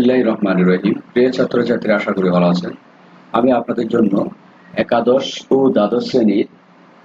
বিসমিল্লাহির রহমানির রহিম। প্রিয় ছাত্রছাত্রীরা, আশা করি ভালো আছেন। আমি আপনাদের জন্য একাদশ ও দ্বাদশ শ্রেণীর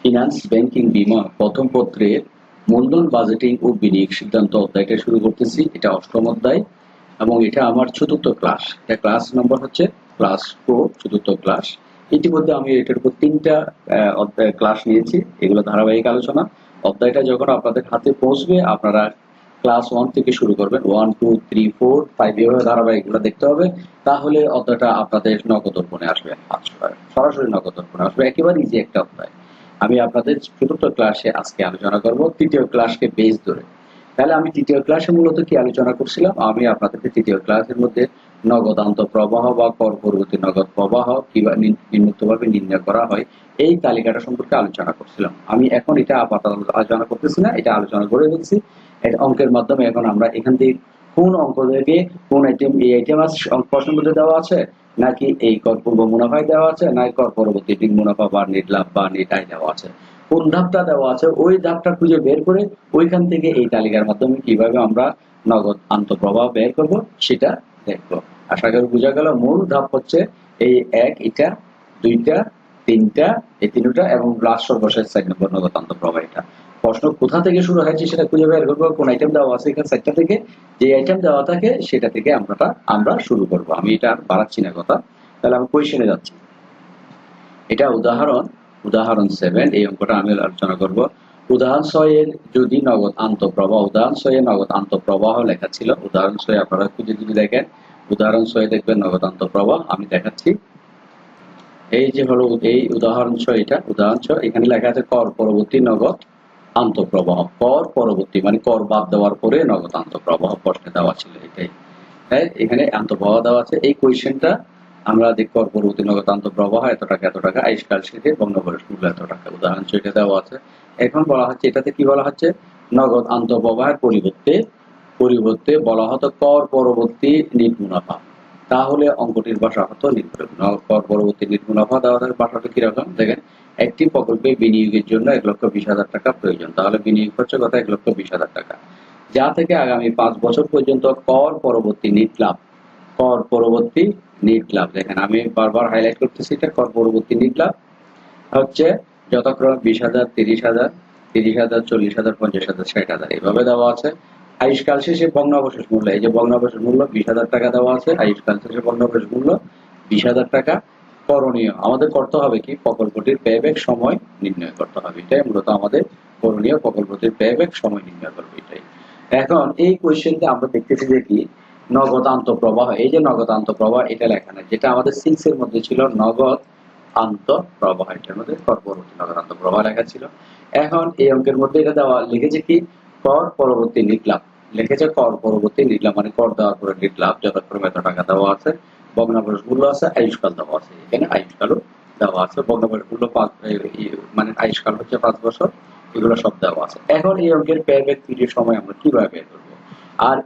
ফিনান্স ব্যাংকিং বীমা প্রথম পত্রের মূলধন বাজেটিং ও বিনিয়োগ সিদ্ধান্ত অধ্যায়টা শুরু করতেছি। এটা অষ্টম অধ্যায় এবং এটা আমার চতুর্থ ক্লাস। এটা ক্লাস নম্বর হচ্ছে ক্লাস 4, চতুর্থ ক্লাস। ইতিমধ্যে আমি এটার উপর 3টা অধ্যায় ক্লাস নিয়েছি। এগুলো ধারাবাহিক আলোচনা। অধ্যায়টা যখন আপনাদের হাতে পৌঁছবে আপনারা ক্লাস 1 থেকে শুরু করবেন। 1, 2, 3, 4, 5 এভাবে ধারাবাহিকগুলো দেখতে হবে। তাহলে অধ্যায়টা আপনাদের নগদর্পণে আসবে, সরাসরি নগদর্পণে আসবে। একেবারে ইজি একটা অধ্যায়। আমি আপনাদের চতুর্থ ক্লাসে আজকে আলোচনা করব তৃতীয় ক্লাসকে বেস ধরে। তাহলে আমি তৃতীয় ক্লাসে মূলত কি আলোচনা করছিলাম? আমি আপনাদেরকে তৃতীয় ক্লাসের মধ্যে নগদ আন্তঃপ্রবাহ বা কর পরবর্তী নগদ প্রবাহ কিভাবে নিম্নোক্তভাবে নির্ণয় করা হয় এই তালিকাটা সম্পর্কে আলোচনা করছিলাম। আমি এখন এটা আপাতত আলোচনা করতেছি না, এটা আলোচনা করে ফেলছি। অঙ্কের মাধ্যমে এখন আমরা এখান থেকে কোন অঙ্ক থেকে কোন আইটেম, এই আইটেম প্রশ্নের মধ্যে দেওয়া আছে নাকি এই কর পূর্ব মুনাফায় দেওয়া আছে নাকি কর পরবর্তী নেট মুনাফা বা নেট লাভ বা নেট আয় দেওয়া আছে, কোন ধাপটা দেওয়া আছে ওই ধাপটা খুঁজে বের করে ওইখান থেকে এই তালিকার মাধ্যমে কিভাবে আমরা নগদ আন্তঃপ্রবাহ বের করব সেটা দেখবো। আশা করি বোঝা গেল। মূল ধাপ হচ্ছে এই এক, এটা, দুইটা, তিনটা, এই তিনটা এবং লাস্ট সর্বশেষ 4 নম্বর নগদ আন্তঃপ্রবাহ। এটা প্রশ্ন কোথা থেকে শুরু হয়েছে সেটা খুঁজে বের করবো। কোন আইটেম দেওয়া আছে এখানে 4টা থেকে, যে আইটেম দেওয়া থাকে সেটা থেকে আমরা শুরু করব। আমি এটা বাড়াচ্ছি না কথা। তাহলে আমি কোয়েশ্চেনে যাচ্ছি। এটা উদাহরণ 7। এই অঙ্কটা আমি আলোচনা করব। উদাহরণ 6 এর যদি নগদ আন্তঃপ্রবাহ, উদাহরণ 6 এ নগদ আন্তঃপ্রবাহ লেখা ছিল। উদাহরণ 6 আপনারা খুঁজে যদি দেখেন, উদাহরণ 6 দেখবেন নগদ আন্তঃপ্রবাহ। আমি দেখাচ্ছি। এই যে হলো এই উদাহরণ 6, এটা উদাহরণ 6। এখানে লেখা আছে কর পরবর্তী নগদ আন্তঃপ্রবাহ। কর পরবর্তী মানে কর বাদ দেওয়ার পরে নগদ আন্তঃপ্রবাহ প্রশ্নে দেওয়া ছিল। এটাই এখানে আন্তঃপ্রবাহ দেওয়া আছে। এই কোয়েশ্চেনটা আমরা দেখব। কর পরবর্তী নগদ আন্তঃপ্রবাহ এত টাকা এত টাকা, আইসকাল শেষে ভগ্নাংশ মূল্য এত টাকা। উদাহরণ 6 এটা দেওয়া আছে। এখন বলা হচ্ছে এটাতে কি বলা হচ্ছে, নগদ আন্তঃপ্রবাহের পরিবর্তে বলা হতো কর পরবর্তী নেট মুনাফা। তাহলে অঙ্কটির ভাষা হতো কর পরবর্তী নেট মুনাফা দেওয়া থাকে। ভাষাটা কিরকম দেখেন, একটি প্রকল্পে বিনিয়োগের জন্য 1,20,000 টাকা প্রয়োজন। তাহলে বিনিয়োগ খরচ কত? 1,20,000 টাকা, যা থেকে আগামী 5 বছর পর্যন্ত কর পরবর্তী নেট লাভ, কর পরবর্তী নেট লাভ, দেখেন আমি বারবার হাইলাইট করতেছি, এটা কর পরবর্তী নেট লাভ হচ্ছে যথাক্রমে 20,000, 30,000, 30,000, 40,000, 50,000, 60,000 এইভাবে দেওয়া আছে। আয়ুষ্কাল শেষে ভগ্নাবশেষ মূল্য, এই যে ভগ্নাবশেষ মূল্য 20,000 টাকা দেওয়া আছে। আয়ুষ্কাল শেষে ভগ্নাবশেষ মূল্য 20,000 টাকা। করণীয় আমাদের করতে হবে কি, প্রকল্পটির পেব্যাক সময় নির্ণয় করতে হবে। এটাই মূলত আমাদের করণীয়, প্রকল্পটির পেব্যাক সময় নির্ণয় করবে। এটাই এখন এই কোয়েশ্চেনটা আমরা দেখতেছি যে কি, নগদ আন্তঃপ্রবাহ। এই যে নগদ আন্তঃপ্রবাহ এটা লেখা নাই, যেটা আমাদের 6 এর মধ্যে ছিল নগদ আন্তঃপ্রবাহ, এটার মধ্যে কর পরবর্তী নগদ আন্তঃপ্রবাহ লেখা ছিল। এখন এই অঙ্কের মধ্যে এটা দেওয়া লিখেছে কি, কর পরবর্তী নেট লাভ লিখেছে। কর পরবর্তী নেট লাভ মানে কর দেওয়ার পরে নেট লাভ যথাক্রমে এত টাকা দেওয়া আছে। ভগ্নাবশেষ মূল্য আছে, আয়ুষ্কাল দেওয়া আছে। এখানে আয়ুষ্কালও দেওয়া আছে। ভগ্নাবশেষ মূল্য মানে আয়ুষ্কাল হচ্ছে 5 বছর। এগুলো সব দেওয়া আছে। এখন এই অঙ্কের পেব্যাক পিরিয়ড সময় আমরা কিভাবে বের করবো? আর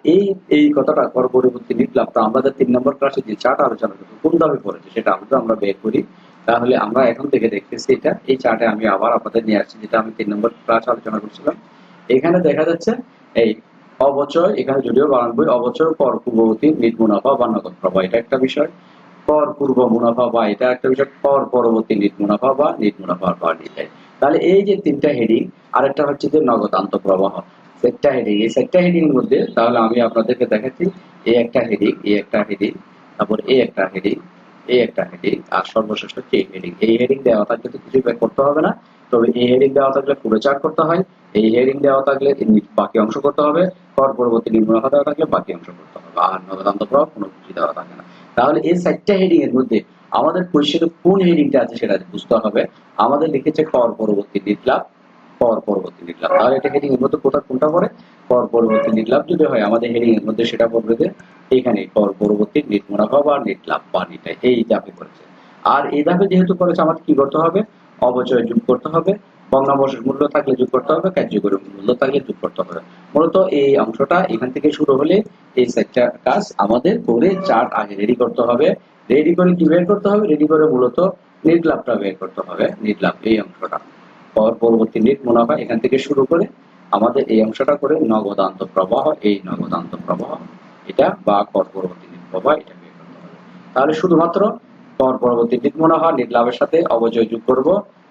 এই কথাটা কর পরবর্তী নেট লাভটা আমাদের 3 নম্বর ক্লাসে যে চার্ট আলোচনা করতে কোন ভাবে পড়েছে সেটা আমরা বের করি। তাহলে আমরা এখন থেকে দেখতেছি এটা, এই চার্টে আমি আবার আপনাদের নিয়ে আসছি, যেটা আমি 3 নম্বর ক্লাস আলোচনা করছিলাম। এখানে দেখা যাচ্ছে এই অবচয়, এখানে যদিও 92, অবচয় কর পূর্ববর্তী নেট মুনাফা বা নগদ প্রবাহ, এটা একটা বিষয়। কর পূর্ব মুনাফা বা এটা একটা বিষয়। কর পরবর্তী নেট মুনাফা বা নেট মুনাফা বা নেট আয়। তাহলে এই যে 3টা হেডিং, আরেকটা হচ্ছে যে নগদ আন্তঃপ্রবাহ, 4টা হেডিং। এই 4টা হেডিং এর মধ্যে তাহলে আমি আপনাদেরকে দেখাচ্ছি এই একটা হেডিং, এই একটা হেডিং, তারপর এই একটা হেডিং, এই একটা হেডিং, আর সর্বশেষ হচ্ছে এই হেডিং। এই হেডিং দেওয়া থাকলে তো কিছু বের করতে হবে না, তবে এই হেডিং দেওয়া থাকলে পুরো চার্ট করতে হয়। এই হেডিং দেওয়া থাকলে বাকি অংশ করতে হবে। কর পরবর্তী নেট মুনাফা দেওয়া থাকলে বাকি অংশ করতে হবে। আর নগদ আন্তঃপ্রবাহ কোনো কিছু দেওয়া থাকে না। তাহলে এই 4টা হেডিং এর মধ্যে আমাদের কোয়েশ্চেনে কোন হেডিংটা আছে সেটা বুঝতে হবে। আমাদের লিখেছে কর পরবর্তী নেট লাভ, কর পরবর্তী নেট লাভ। তাহলে এটা হেডিং এর মধ্যে কোনটা পড়ে? কর পরবর্তী নেট লাভ যদি হয় আমাদের হেডিং এর মধ্যে সেটা পড়বে যে এখানে কর পরবর্তী নেট মুনাফা বা নেট লাভ বা নেট আয়, এই ধাপে করেছে। আর এই ধাপে যেহেতু করেছে আমাদের কি করতে হবে? অবচয় যোগ করতে হবে, ভগ্নাবশেষ মূল্য থাকলে যোগ করতে হবে, কার্যকরী মূল্য থাকলে যোগ করতে হবে। মূলত এই অংশটা এখান থেকে শুরু হলে এই 4টা কাজ আমাদের করে চার্ট আগে রেডি করতে হবে। রেডি করে কি বের করতে হবে? রেডি করে মূলত নেট লাভটা বের করতে হবে। নেট লাভ এই অংশটা, কর পরবর্তী নেট মুনাফা এখান থেকে শুরু করে আমাদের এই অংশটা করে নগদ আন্তঃপ্রবাহ, এই নগদ আন্তঃপ্রবাহ এটা বা কর পরবর্তী নেট প্রবাহ এটা বের করতে হবে। তাহলে শুধুমাত্র পরবর্তী দিক মনে হয় নিট লাভের সাথে অবচয় যোগ করব,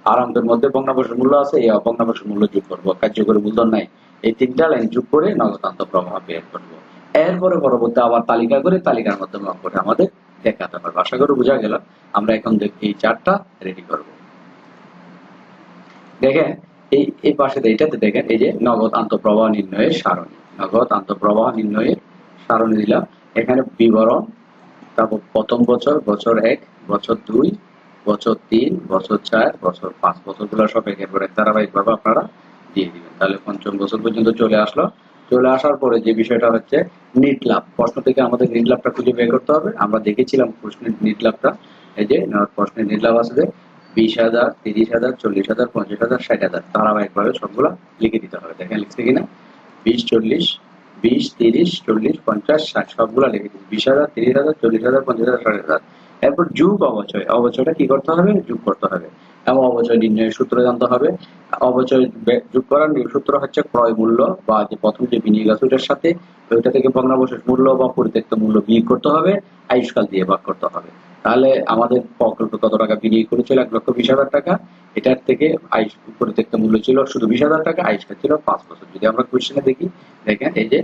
আর আমাদের মধ্যে ভগ্নাংশের মূল্য আছে, এই ভগ্নাংশের মূল্য যোগ করব, কার্যকরী মূলধন নাই, এই তিনটা লাইন যোগ করে নগদান্ত প্রবাহ বের করব। এরপরে পরবর্তী আবার তালিকা করে তালিকার মাধ্যমে অঙ্কটা আমাদের দেখাতে পারবো। আশা করি বোঝা গেল। আমরা এখন এই চার্টটা রেডি করব। দেখেন এই পাশে এইটাতে দেখেন এই যে নগদ আন্তঃপ্রবাহ নির্ণয়ের সারণী, নগদ আন্তঃপ্রবাহ নির্ণয়ের সারণী দিলাম। এখানে বিবরণ, তারপর প্রথম বছর, বছর 1, বছর 2, বছর 3, বছর 4, বছর 5, বছরগুলো সব একের পর এক ধারাবাহিকভাবে আপনারা দিয়ে দিবেন। তাহলে পঞ্চম বছর পর্যন্ত চলে আসলো। চলে আসার পরে যে বিষয়টা হচ্ছে নিট লাভ, প্রশ্ন থেকে আমাদের নিট লাভটা খুঁজে বের করতে হবে। আমরা দেখেছিলাম প্রশ্নের নিট লাভটা, এই যে প্রশ্নের নিট লাভ আছে 20,000, 30,000, 40,000, 50,000, 60,000 ধারাবাহিকভাবে সবগুলা লিখে দিতে হবে। দেখেন লিখছে কিনা, 20, 40, 20, 30, 40, 50, 60 সবগুলা লিখে দিচ্ছি। 20,000, 30,000, 40,000, 50,000, 60,000। এরপর যোগ অবচয়, অবচয়টা কি করতে হবে, যোগ করতে হবে এবং অবচয় নির্ণয়ের সূত্র জানতে হবে। অবচয় যোগ করার সূত্র হচ্ছে ক্রয় মূল্য বা যে প্রথম যে বিনিয়োগ আছে ওটার সাথে ওইটা থেকে ভগ্নাবশেষ মূল্য বা পরিত্যক্ত মূল্য বিয়োগ করতে হবে, আয়ুষ্কাল দিয়ে ভাগ করতে হবে। তাহলে আমাদের প্রকল্পে কত টাকা বিনিয়োগ করেছিল, 1,20,000 টাকা। এটার থেকে পরিত্যক্ত মূল্য ছিল শুধু 20,000 টাকা, আয়ুষ্কাল ছিল 5 বছর। যদি আমরা কোয়েশ্চেনে দেখি, দেখেন এই যে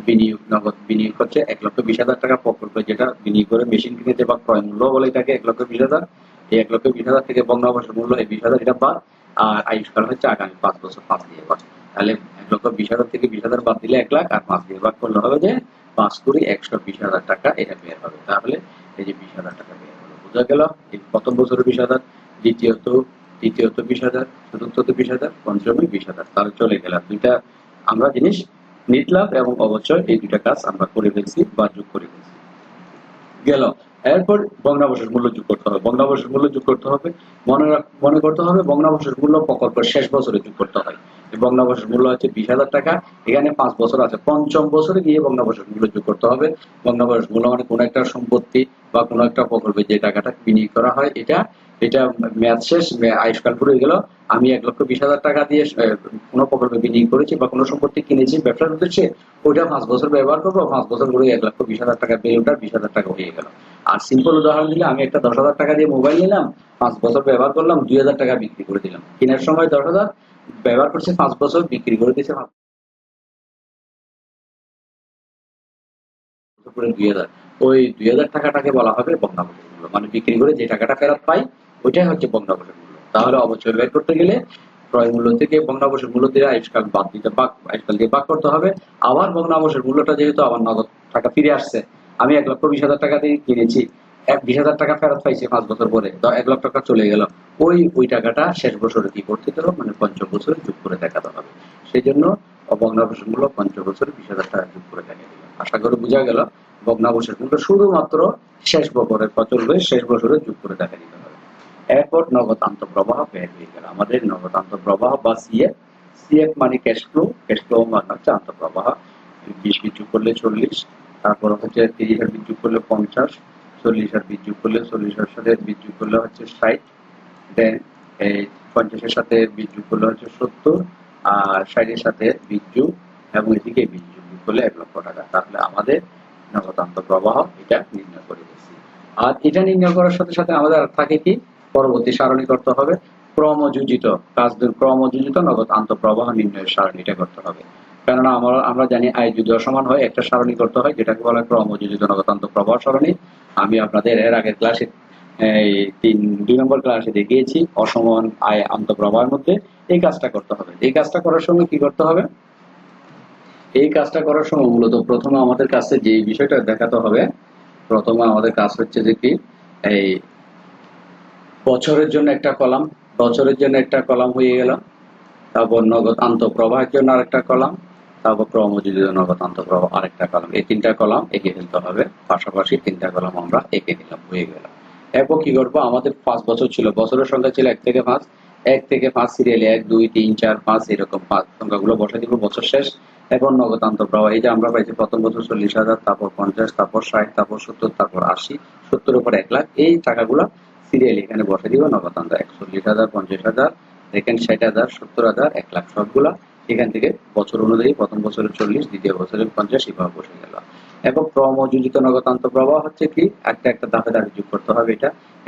বিনিয়োগ, নগদ বিনিয়োগ হচ্ছে 1,20,000 টাকা প্রকল্পে, যেটা বিনিয়োগ করে মেশিন কিনেছে বা ক্রয় মূল্য বলে এটাকে 1,20,000। এই 1,20,000 থেকে ভগ্নাবশেষ মূল্য এই 20,000 এটা বাদ, আর আয়ুষ্কাল হচ্ছে আগামী 5 বছর, 5 দিয়ে বাদ। তাহলে 1,20,000 থেকে 20,000 বাদ দিলে 1 লাখ, আর 5 দিয়ে ভাগ করলে হবে যে 5 কুড়ি 120,000 টাকা এটা বের হবে। তাহলে এই যে 20,000 টাকা বের হলো, বোঝা গেল। এই প্রথম বছরে 20,000, দ্বিতীয়ত 20,000, চতুর্থত 20,000, পঞ্চমে 20,000। তাহলে চলে গেল দুইটা আমরা জিনিস, নিট লাভ এবং অবচয়, এই দুইটা কাজ আমরা করে ফেলছি বা যোগ করে ফেলছি গেল। এরপর ভগ্নাবশেষ মূল্য যোগ করতে হবে, ভগ্নাবশেষ মূল্য যোগ করতে হবে। মনে করতে হবে ভগ্নাবশেষ মূল্য প্রকল্পের শেষ বছরে যোগ করতে হয়। ভগ্নাবশেষ মূল্য হচ্ছে 20,000 টাকা, এখানে 5 বছর আছে, পঞ্চম বছরে গিয়ে ভগ্নাবশেষ মূল্য যোগ করতে হবে। ভগ্নাবশেষ মূল্য মানে কোনো একটা সম্পত্তি বা কোনো একটা প্রকল্পে যে টাকাটা বিনিয়োগ করা হয়, এটা এটা মেয়াদ শেষ, আয়ুষ্কাল পুরো হয়ে গেল। আমি 1,20,000 টাকা দিয়ে কোনো প্রকল্পে বিনিয়োগ করেছি বা কোনো সম্পত্তি কিনেছি ব্যবসার উদ্দেশ্যে, ওইটা 5 বছর ব্যবহার করবো, 5 বছর করে 1,20,000 টাকা পেয়ে ওটা 20,000 টাকা হয়ে গেল। আর সিম্পল উদাহরণ দিলে, আমি একটা 10,000 টাকা দিয়ে মোবাইল নিলাম, 5 বছর ব্যবহার করলাম, 2,000 টাকা বিক্রি করে দিলাম। কেনার সময় 10,000, ব্যবহার করছে 5 বছর, বিক্রি করে দিয়েছে 5 বছর করে 2,000। ওই 2,000 টাকাটাকে বলা হবে ভগ্নাবশেষ মূল্য, মানে বিক্রি করে যে টাকাটা ফেরত পাই ওইটাই হচ্ছে ভগ্নাবশেষ মূল্য। তাহলে অবচয় বের করতে গেলে ক্রয় মূল্য থেকে ভগ্নাবশেষ মূল্য দিয়ে আয়ুষ্কাল বাদ দিতে, আয়ুষ্কাল দিয়ে ভাগ করতে হবে। আবার ভগ্নাবশেষ মূল্যটা যেহেতু আমার নগদ টাকা ফিরে আসছে, আমি 1,20,000 টাকা দিয়ে কিনেছি, 20,000 টাকা ফেরত পাইছি 5 বছর পরে, 1 লাখ টাকা চলে গেল, ওই টাকাটা শেষ বছরে কি করতে হবে, মানে পঞ্চম বছরে যোগ করে দেখাতে হবে। সেই জন্য ভগ্নাবশেষ মূল্য পঞ্চম বছরে 20,000 টাকা যোগ করে দেখা দিল। আশা করি বোঝা গেল। ভগ্নাবশেষ মূল্য শুধুমাত্র শেষ বছরের প্রচলবে, শেষ বছরে যোগ করে দেখা দিতে হবে। এরপর নগদ আন্তঃপ্রবাহ বের হয়ে গেল আমাদের। নগদ আন্তঃপ্রবাহ বা সিএফ, সিএফ মানে ক্যাশ ফ্লো, ক্যাশ ফ্লো মানে হচ্ছে আন্তঃপ্রবাহ। 20 যোগ করলে 40, তারপর হচ্ছে 30 আর 20 যোগ করলে 50, 40 আর 20 যোগ করলে 40, আর সাথে 20 যোগ করলে হচ্ছে 60, দেন এই 50 এর সাথে 20 যোগ করলে হচ্ছে 70, আর 60 এর সাথে 20 যোগ এবং এদিকে 20 যোগ করলে 1 লক্ষ টাকা। তাহলে আমাদের নগদ আন্তঃপ্রবাহ এটা নির্ণয় করে দিচ্ছি। আর এটা নির্ণয় করার সাথে সাথে আমাদের আর থাকে কি, পরবর্তী সারণী করতে হবে, ক্রমযোজিত কাজদের ক্রমযোজিত নগদ আন্তঃপ্রবাহ নির্ণয়ের সারণীটা করতে হবে। কেননা আমরা জানি আয় যদি অসমান হয় একটা সারণী করতে হয়, যেটাকে বলা হয় ক্রমযোজিত নগদ আন্তঃপ্রবাহ সারণী। আমি আপনাদের এর আগের ক্লাসে এই 2 নম্বর ক্লাসে দেখিয়েছি অসমান আয় আন্তঃপ্রবাহের মধ্যে এই কাজটা করতে হবে। এই কাজটা করার সময় কি করতে হবে, এই কাজটা করার সময় মূলত প্রথমে আমাদের কাছে যে বিষয়টা দেখাতে হবে, প্রথমে আমাদের কাজ হচ্ছে যে কি, এই বছরের জন্য একটা কলাম, বছরের জন্য একটা কলাম হয়ে গেল, তারপর নগদ আন্তঃপ্রবাহের জন্য আরেকটা কলাম, তারপর ক্রমযোজিত নগদ আন্তঃপ্রবাহ আরেকটা কলাম। এই 3টা কলাম এঁকে ফেলতে হবে, পাশাপাশি 3টা কলাম আমরা এঁকে নিলাম, হয়ে গেল। এরপর কি করবো, আমাদের 5 বছর ছিল, বছরের সংখ্যা ছিল 1 থেকে 5, 1 থেকে 5 সিরিয়ালে 1, 2, 3, 4, 5 এরকম 5 সংখ্যাগুলো বসে দিব বছর শেষ। এখন নগদ আন্তঃপ্রবাহ, এই যে আমরা পাইছি প্রথম বছর 40,000, তারপর 50, তারপর 60, তারপর 70, তারপর 80, 70 উপর 1 লাখ, এই টাকাগুলো সিরিয়াল এখানে বসে দিব নগদ আন্তঃ 41,000, 50,000, দেখেন 60,000, 70,000, 1 লাখ সবগুলা এখান থেকে বছর অনুযায়ী প্রথম বছরে 40, দ্বিতীয় বছরে 50, এভাবে বসে গেল। এবং ক্রমযোজিত নগদ আন্তঃপ্রবাহ হচ্ছে কি একটা একটা ধাপে ধাপে যোগ করতে হবে।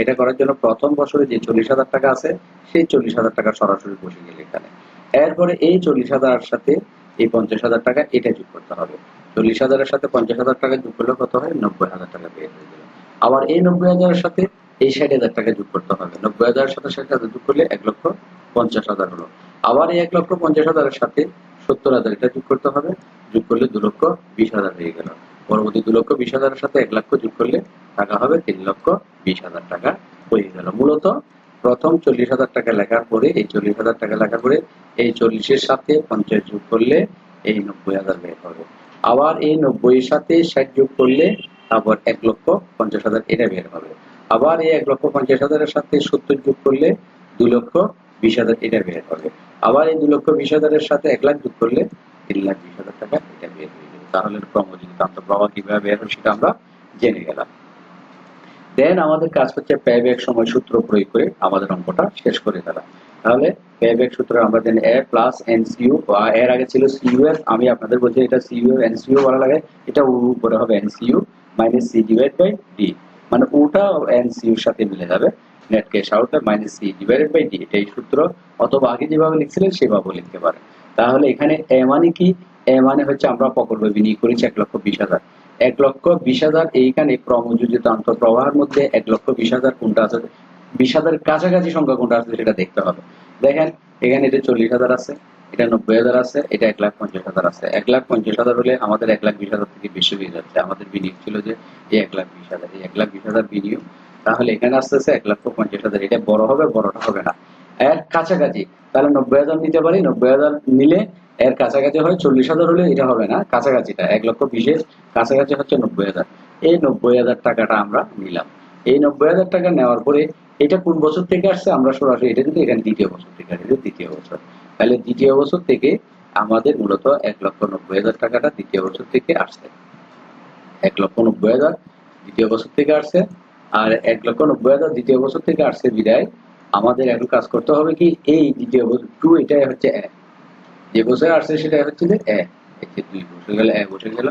এটা করার জন্য প্রথম বছরে যে 40,000 টাকা আছে সেই 40,000 টাকা সরাসরি বসে গেল এখানে। এরপরে এই 40,000 এর সাথে এই 50,000 টাকা এটা যোগ করতে হবে। 40,000 এর সাথে 50,000 টাকা যোগ করলে কত হয়? 90,000 টাকা বের হয়ে গেল। আবার এই 90,000 এর সাথে এই 60,000 টাকা যোগ করতে হবে। 90,000 এর সাথে 60,000 যোগ করলে 1,50,000 হলো। আবার এই 1,50,000 এর সাথে 70,000 এটা যোগ করতে হবে। যোগ করলে 2,20,000 হয়ে গেল। পরবর্তী 2,20,000 এর সাথে 1 লক্ষ যোগ করলে টাকা হবে 3,20,000 টাকা হয়ে গেল। মূলত প্রথম 40,000 টাকা লেখার পরে এই 40,000 টাকা লেখার পরে এই 40 এর সাথে 50 যোগ করলে এই 90,000 বের হবে। আবার এই 90 এর সাথে 60 যোগ করলে তারপর 1,50,000 এটা বের হবে। আবার এই 1,50,000 এর সাথে 70 যোগ করলে 2,20,000 এটা বের হবে। আবার এই 2,20,000 এর সাথে 1 লাখ যোগ করলে 3,20,000 টাকা এটা বের হয়ে যাবে। তাহলে ক্রমযোজিত আন্তঃপ্রবাহ কিভাবে বের হয় সেটা আমরা জেনে গেলাম। দেন আমাদের কাজ হচ্ছে পেব্যাক সময় সূত্র প্রয়োগ করে আমাদের অঙ্কটা শেষ করে ফেলা। তাহলে পেব্যাক সূত্র আমরা জানি a প্লাস এনসিইউ, এর আগে ছিল সিইউএফ, আমি আপনাদের বলছি এটা সিইউএফ এনসিইউ বলা লাগে, এটা উপরে হবে NCU minus C divide by D, মানে ওটা এনসিইউর সাথে মিলে যাবে, net cash out minus C divided by D, এটাই সূত্র, অথবা আগে যেভাবে লিখছিলেন সেভাবে লিখতে পারেন। তাহলে এখানে এ মানে কি? এ মানে হচ্ছে আমরা প্রকল্প বিনিয়োগ করেছি 1,20,000। 1,20,000 এইখানে ক্রমযোজিত আন্তঃপ্রবাহের মধ্যে 1,20,000 কোনটা আছে, 20,000 কাছাকাছি সংখ্যা কোনটা আছে সেটা দেখতে হবে। দেখেন এখানে এটা 40,000 আছে, এটা 90,000 আছে, এটা 1,50,000 আছে। 1,50,000 হলে আমাদের 1,20,000 থেকে বেশি হয়ে যাচ্ছে। আমাদের বিনিয়োগ ছিল যে এই 1,20,000, এই 1,20,000 বিনিয়োগ, তাহলে এখানে আসতেছে 1,50,000, এটা বড় হবে, বড়টা হবে না, এর কাছাকাছি। তাহলে 90,000 নিতে পারি, 90,000 নিলে এর কাছাকাছি হয়, 40,000 হলে এটা হবে না, কাছাকাছিটা 1,20,000 কাছাকাছি হচ্ছে 90,000। এই 90,000 টাকাটা আমরা নিলাম। এই 90,000 টাকা নেওয়ার পরে এটা কোন বছর থেকে আসছে? আমরা সরাসরি এটা যদি এখানে দ্বিতীয় বছর থেকে আসছে, দ্বিতীয় বছর, তাহলে দ্বিতীয় বছর থেকে আমাদের মূলত 1,90,000 টাকাটা দ্বিতীয় বছর থেকে আসছে। 1,90,000 দ্বিতীয় বছর থেকে আসছে, আর 1,90,000 দ্বিতীয় বছর থেকে আসছে বিদায় আমাদের এখন কাজ করতে হবে কি, এই দ্বিতীয় বছর 2 এটাই হচ্ছে এ, যে বছর আসছে সেটা হচ্ছে যে এ, এতে 2 বসে গেল, এ বসে গেল।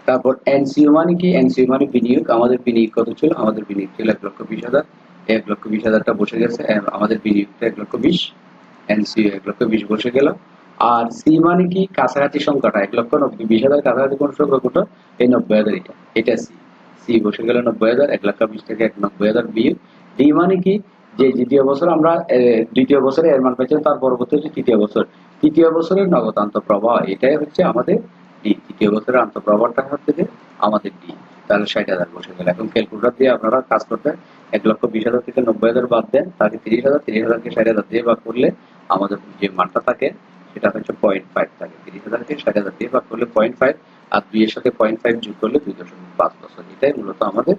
তারপর এনসিইউ মানে কি? এনসিইউ মানে বিনিয়োগ। আমাদের বিনিয়োগ কত ছিল? আমাদের বিনিয়োগ ছিল 1,20,000, 1,20,000 টা বসে গেছে, আমাদের বিনিয়োগটা 1,20,000, এনসিইউ 1,20,000 বসে গেল। আর সি মানে কি? কাছাকাছি সংখ্যাটা 1,20,000 কাছাকাছি কোন সংখ্যা কোনটা? এই 90,000, এটা সি, সি বসে গেল 90,000, 1,20,000 থেকে 90,000 বিয়োগ। ডি মানে কি? যে দ্বিতীয় বছর আমরা দ্বিতীয় বছরে এর মান পাইছিলাম, তার পরবর্তী হচ্ছে তৃতীয় বছর, তৃতীয় বছরের নগদ আন্তঃপ্রবাহ, এটাই হচ্ছে আমাদের ডি। তৃতীয় বছরের আন্তঃপ্রবাহটা হচ্ছে যে আমাদের ডি। তাহলে 60,000 বসে গেল। এখন ক্যালকুলেটর দিয়ে আপনারা কাজ করবেন, 1,20,000 থেকে 90,000 বাদ দেন, তাকে 30,000, 30,000 কে 60,000 দিয়ে ভাগ করলে আমাদের যে মানটা থাকে সেটা হচ্ছে 0.5 থাকে। 30,000 কে 60,000 দিয়ে ভাগ করলে 0.5, আর 2 এর সাথে 0.5 যোগ করলে 2.5 বছর। এটাই মূলত আমাদের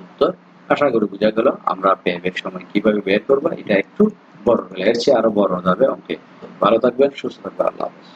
উত্তর। আশা করি বোঝা গেল আমরা পেব্যাক সময় কিভাবে বের করবো। এটা একটু বড় হলে এর চেয়ে আরো বড় যাবে অঙ্কে। ভালো থাকবেন, সুস্থ থাকবেন, আল্লাহ হাফেজ।